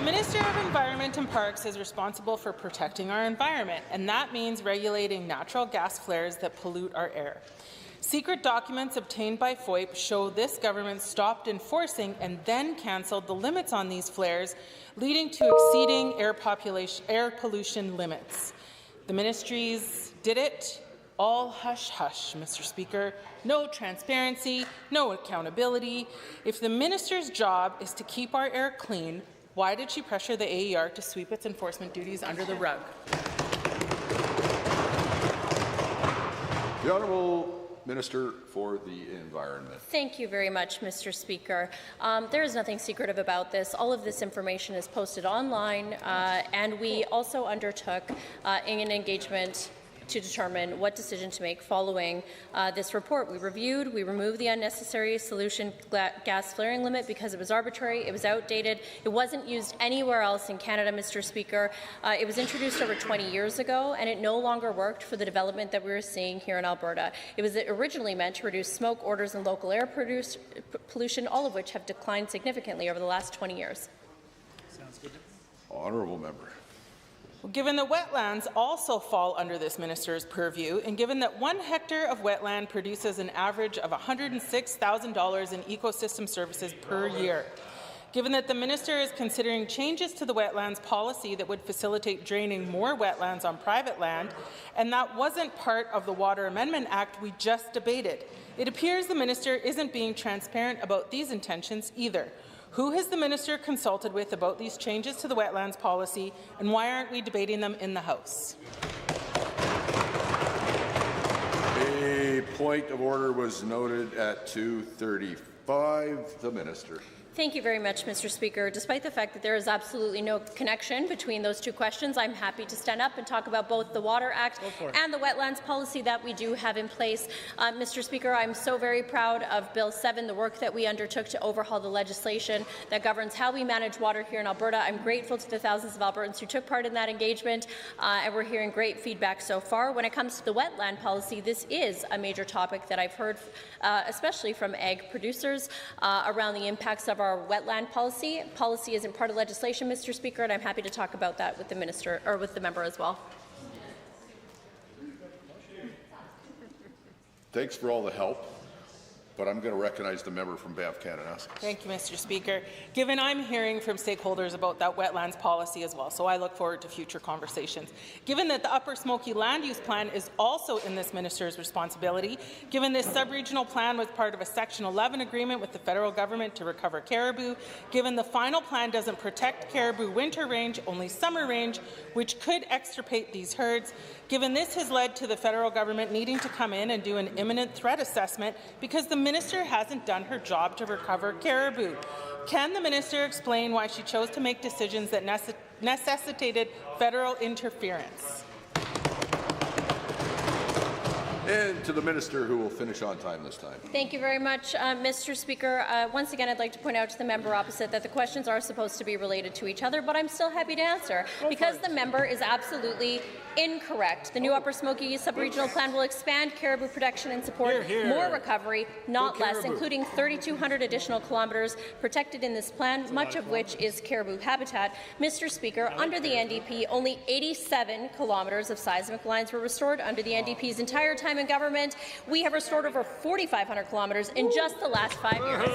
Minister of Environment and Parks is responsible for protecting our environment, and that means regulating natural gas flares that pollute our air. Secret documents obtained by FOIP show this government stopped enforcing and then cancelled the limits on these flares, leading to exceeding air pollution limits. The ministries did it all hush-hush, Mr. Speaker. No transparency, no accountability. If the minister's job is to keep our air clean, why did she pressure the AER to sweep its enforcement duties under the rug? The Honourable Minister for the Environment. Thank you very much, Mr. Speaker. There is nothing secretive about this. All of this information is posted online, and we also undertook an engagement to determine what decision to make following this report. We removed the unnecessary solution gas flaring limit because it was arbitrary, it was outdated, it wasn't used anywhere else in Canada, Mr. Speaker. It was introduced over 20 years ago, and it no longer worked for the development that we were seeing here in Alberta. It was originally meant to reduce smoke odors and local air pollution, all of which have declined significantly over the last 20 years. Sounds good. Honourable member. Given that wetlands also fall under this minister's purview, and given that 1 hectare of wetland produces an average of $106,000 in ecosystem services per year, given that the minister is considering changes to the wetlands policy that would facilitate draining more wetlands on private land, and that wasn't part of the Water Amendment Act we just debated, it appears the minister isn't being transparent about these intentions either. Who has the minister consulted with about these changes to the wetlands policy, and why aren't we debating them in the House? A point of order was noted at 2:35. The minister. Thank you very much, Mr. Speaker. Despite the fact that there is absolutely no connection between those two questions, I'm happy to stand up and talk about both the Water Act and the wetlands policy that we do have in place. Mr. Speaker, I'm so very proud of Bill 7, the work that we undertook to overhaul the legislation that governs how we manage water here in Alberta. I'm grateful to the thousands of Albertans who took part in that engagement, and we're hearing great feedback so far. When it comes to the wetland policy, this is a major topic that I've heard, especially from ag producers, around the impacts of our wetland policy. Policy isn't part of legislation, Mr. Speaker, and I'm happy to talk about that with the minister or with the member as well. Thanks for all the help, but I'm going to recognize the member from Banff-Kananaskis. Thank you, Mr. Speaker. Given I'm hearing from stakeholders about that wetlands policy as well, so I look forward to future conversations. Given that the Upper Smoky Land Use Plan is also in this minister's responsibility, given this sub-regional plan was part of a Section 11 agreement with the federal government to recover caribou, given the final plan doesn't protect caribou winter range, only summer range, which could extirpate these herds, given this has led to the federal government needing to come in and do an imminent threat assessment because the minister hasn't done her job to recover caribou. Can the minister explain why she chose to make decisions that necessitated federal interference? And to the minister, who will finish on time this time. Thank you very much, Mr. Speaker. Once again, I'd like to point out to the member opposite that the questions are supposed to be related to each other, but I'm still happy to answer because the member is absolutely incorrect. The new Upper Smoky sub-regional plan will expand caribou protection and support more recovery, not less, including 3,200 additional kilometres protected in this plan, much of which is caribou habitat. Mr. Speaker, under the NDP, only 87 kilometres of seismic lines were restored under the NDP's entire time in government. We have restored over 4,500 kilometres in just the last 5 years.